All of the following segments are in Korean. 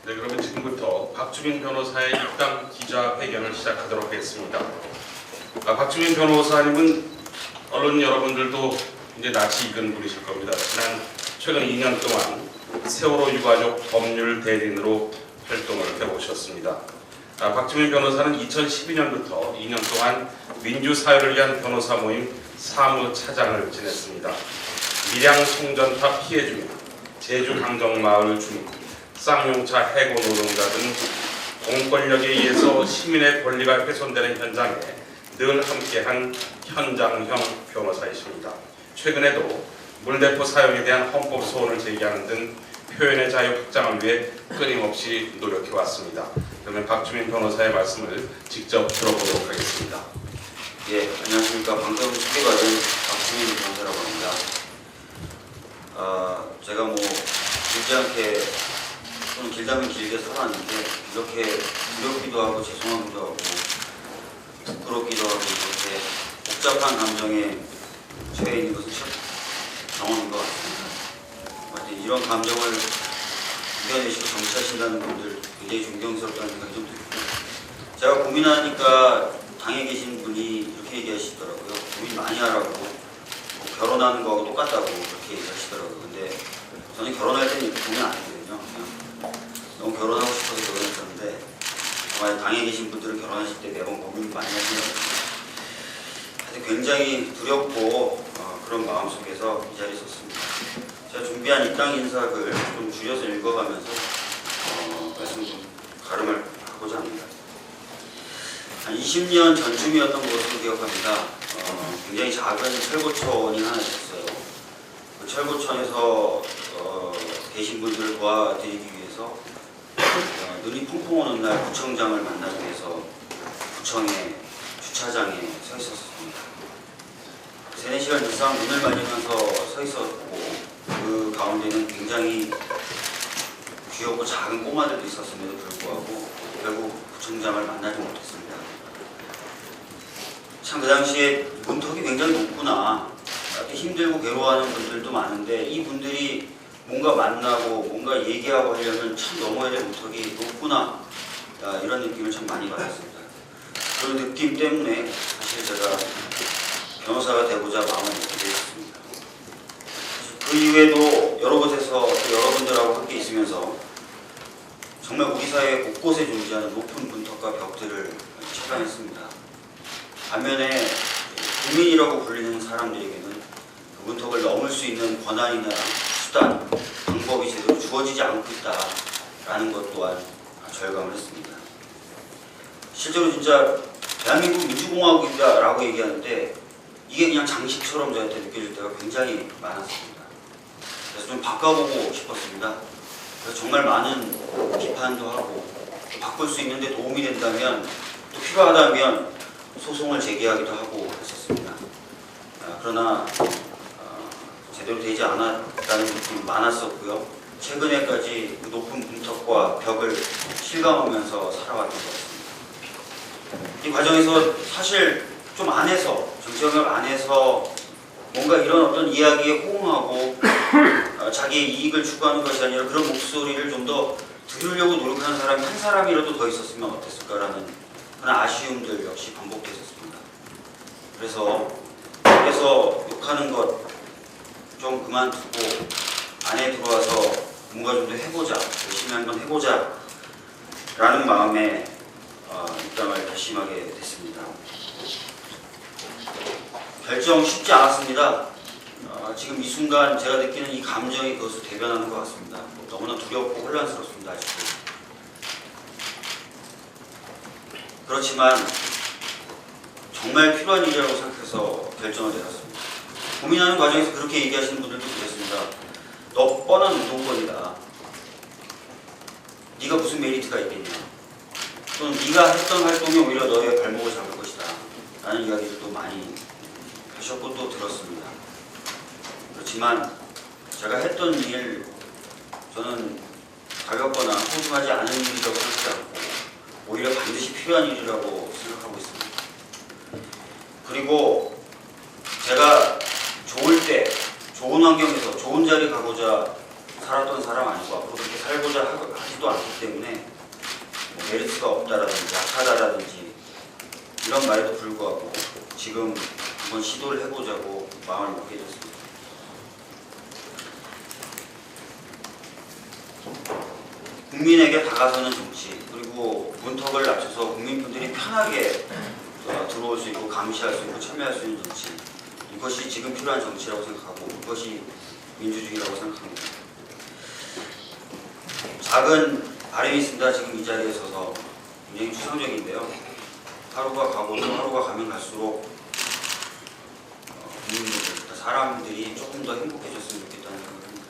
네, 그러면 지금부터 박주민 변호사의 입당 기자회견을 시작하도록 하겠습니다. 박주민 변호사님은 언론 여러분들도 이제 낯이 익은 분이실 겁니다. 최근 2년 동안 세월호 유가족 법률 대리인으로 활동을 해오셨습니다. 박주민 변호사는 2012년부터 2년 동안 민주사회를 위한 변호사 모임 사무차장을 지냈습니다. 밀양 송전파 피해 주민, 제주 강정마을 주민, 쌍용차 해고 노동자 등 공권력에 의해서 시민의 권리가 훼손되는 현장에 늘 함께한 현장형 변호사이십니다. 최근에도 물대포 사용에 대한 헌법 소원을 제기하는 등 표현의 자유 확장을 위해 끊임없이 노력해왔습니다. 그러면 박주민 변호사의 말씀을 직접 들어보도록 하겠습니다. 예, 안녕하십니까. 방금 소개받은 박주민 변호사라고 합니다. 제가 길지 않게 또는 길다면 길게 살았는데 이렇게 두렵기도 하고 죄송하기도 하고 부끄럽기도 하고 이렇게 복잡한 감정에 처해 있는 것은 참 경험인 것 같습니다. 이런 감정을 이겨내시고 정치하신다는 분들 굉장히 존경스럽다는 생각이 좀 들고, 제가 고민하니까 당에 계신 분이 이렇게 얘기하시더라고요. 고민 많이 하라고, 결혼하는 거하고 똑같다고 그렇게 얘기하시더라고요. 근데 저는 결혼할 때는 이렇게 고민 안 했거든요. 그냥 너무 결혼하고 싶어서 결혼했었는데 정말 당에 계신 분들은 결혼하실 때 매번 고민 많이 하시더라고요. 굉장히 두렵고 그런 마음 속에서 이 자리에 섰습니다. 제가 준비한 입당 인사글 좀 줄여서 읽어가면서 말씀 좀 가름을 하고자 합니다. 한 20년 전쯤이었던 것으로 기억합니다. 굉장히 작은 철거촌이 하나 있었어요. 그 철거촌에서 계신 분들을 도와드리기 위해서 눈이 펑펑 오는 날 구청장을 만나기 위해서 구청의 주차장에 서 있었습니다. 3-4시간 이상 눈을 맞으면서 서 있었고, 그 가운데는 굉장히 귀엽고 작은 꼬마들도 있었음에도 불구하고 결국 구청장을 만나지 못했습니다. 참 그 당시에 문턱이 굉장히 높구나, 힘들고 괴로워하는 분들도 많은데 이 분들이 뭔가 만나고 뭔가 얘기하고 하려면 참 넘어야 될 문턱이 높구나, 이런 느낌을 참 많이 받았습니다. 그 느낌 때문에 사실 제가 변호사가 되고자 마음을 먹게 되었습니다. 그 이후에도 여러 곳에서 또 여러분들하고 함께 있으면서 정말 우리 사회 곳곳에 존재하는 높은 문턱과 벽들을 차단했습니다. 반면에 국민이라고 불리는 사람들에게는 그 문턱을 넘을 수 있는 권한이나 수단, 방법이 제대로 주어지지 않고 있다라는 것 또한 절감을 했습니다. 실제로 진짜 대한민국 민주공화국이다라고 얘기하는데 이게 그냥 장식처럼 저한테 느껴질 때가 굉장히 많았습니다. 그래서 좀 바꿔보고 싶었습니다. 그래서 정말 많은 비판도 하고, 바꿀 수 있는데 도움이 된다면, 또 필요하다면 소송을 제기하기도 하고 했었습니다. 그러나 제대로 되지 않았다는 느낌이 많았었고요. 최근에까지 그 높은 문턱과 벽을 실감하면서 살아왔던 것 같습니다. 이 과정에서 사실 좀 안에서, 정치영역 안에서 뭔가 이런 어떤 이야기에 호응하고 자기의 이익을 추구하는 것이 아니라 그런 목소리를 좀 더 들으려고 노력하는 사람이 한 사람이라도 더 있었으면 어땠을까라는 그런 아쉬움들 역시 반복됐었습니다. 그래서 욕하는 것 좀 그만두고 안에 들어와서 뭔가 좀 더 해보자, 열심히 한번 해보자 라는 마음에 입당을 결심하게 됐습니다. 결정 쉽지 않았습니다. 지금 이 순간 제가 느끼는 이 감정이 그것을 대변하는 것 같습니다. 너무나 두렵고 혼란스럽습니다. 아직도. 그렇지만 정말 필요한 일이라고 생각해서 결정을 내렸습니다. 고민하는 과정에서 그렇게 얘기하시는 분들도 계셨습니다. 너 뻔한 운동권이다. 네가 무슨 메리트가 있겠냐. 또는 네가 했던 활동이 오히려 너의 발목을 잡을 것이다 라는 이야기들도 많이 하셨고 또 들었습니다. 그렇지만 제가 했던 일, 저는 가볍거나 소중하지 않은 일이라고 생각하지 않고 오히려 반드시 필요한 일이라고 생각하고 있습니다. 그리고 제가 좋을 때, 좋은 환경에서 좋은 자리 가고자 살았던 사람 아니고 앞으로 그렇게 살고자 하지도 않기 때문에 뭐 메리트가 없다라든지 약하다라든지 이런 말에도 불구하고 지금 한번 시도를 해보자고 마음을 먹게 됐습니다. 국민에게 다가서는 정치, 그리고 문턱을 낮춰서 국민분들이 편하게 들어올 수 있고 감시할 수 있고 참여할 수 있는 정치, 이것이 지금 필요한 정치라고 생각하고 이것이 민주주의라고 생각합니다. 작은 바람이 있습니다. 지금 이 자리에 서서 굉장히 추상적인데요. 하루가 가고 또 하루가 가면 갈수록 국민들, 사람들이 조금 더 행복해졌으면 좋겠다는 생각입니다.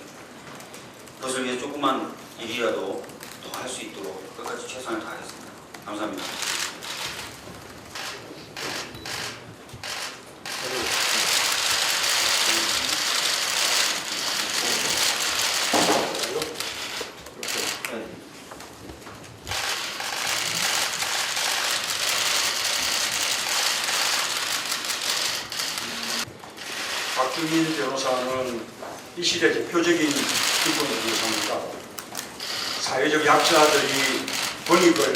그것을 위해 조그만 일이라도 더 할 수 있도록 끝까지 최선을 다하겠습니다. 감사합니다. 박주민 변호사는 이 시대 대표적인 인권 변호사입니다. 사회적 약자들이 권익을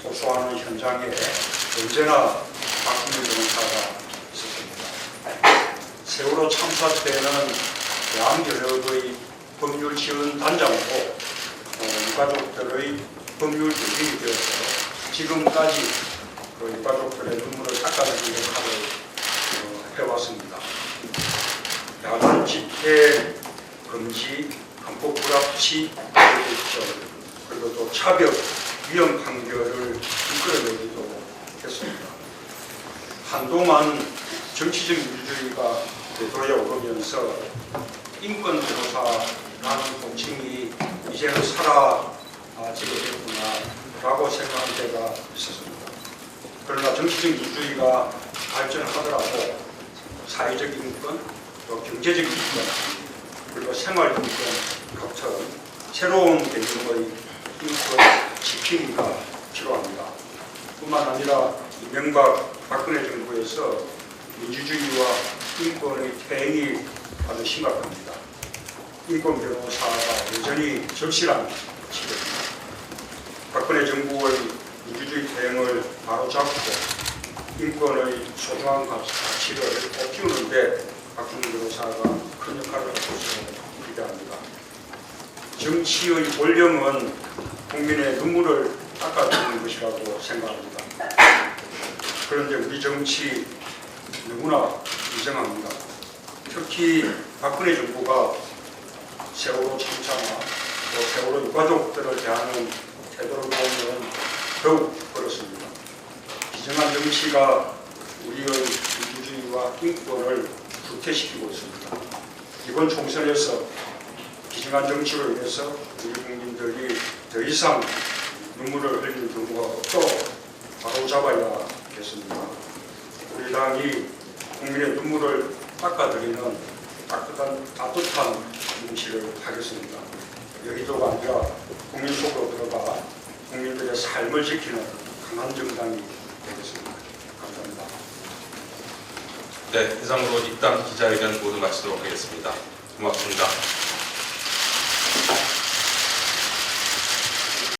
호소하는 현장에 언제나 박주민 변호사가 있었습니다. 세월호 참사 때는 대한변협의 법률 지원 단장으로 유가족들의 법률 대변이 되어서 지금까지 그 유가족들의 눈물을 닦아주는 역할을 해왔습니다. 야간 집회 금지, 한폭 불합치, 그리고 또 차벽 위험 판결을 이끌어내기도 했습니다. 한동안 정치적 민주주의가 궤도에 오르면서 인권 변호사라는 통칭이 이제는 사라지게 됐구나라고 생각할 때가 있었습니다. 그러나 정치적 민주주의가 발전하더라도 사회적 인권, 또 경제적 인권, 그리고 생활 인권 같은 새로운 개념의 인권 지킴이가 필요합니다. 뿐만 아니라 이명박 박근혜 정부에서 민주주의와 인권의 퇴행이 아주 심각합니다. 인권 변호사가 여전히 절실한 시대입니다. 박근혜 정부의 민주주의 퇴행을 바로잡고 인권의 소중한 가치를 키우는데 박주민 변호사가 큰 역할을 할 것으로 기대합니다. 정치의 본령은 국민의 눈물을 닦아주는 것이라고 생각합니다. 그런데 우리 정치 너무나 이상합니다. 특히 박근혜 정부가 세월호 참사나 또 세월호 유가족들을 대하는 태도를 보면 더욱 그렇습니다. 비정한 정치가 우리의 민주주의와 인권을 후퇴시키고 있습니다. 이번 총선에서 비정한 정치로 인해서 우리 국민들이 더 이상 눈물을 흘릴 경우가 없도록 바로잡아야겠습니다. 우리 당이 국민의 눈물을 닦아드리는 따뜻한 정치를 하겠습니다. 여의도가 아니라 국민 속으로 들어가 국민들의 삶을 지키는 강한 정당이 되겠습니다. 감사합니다. 네, 이상으로 입당 기자회견 모두 마치도록 하겠습니다. 고맙습니다.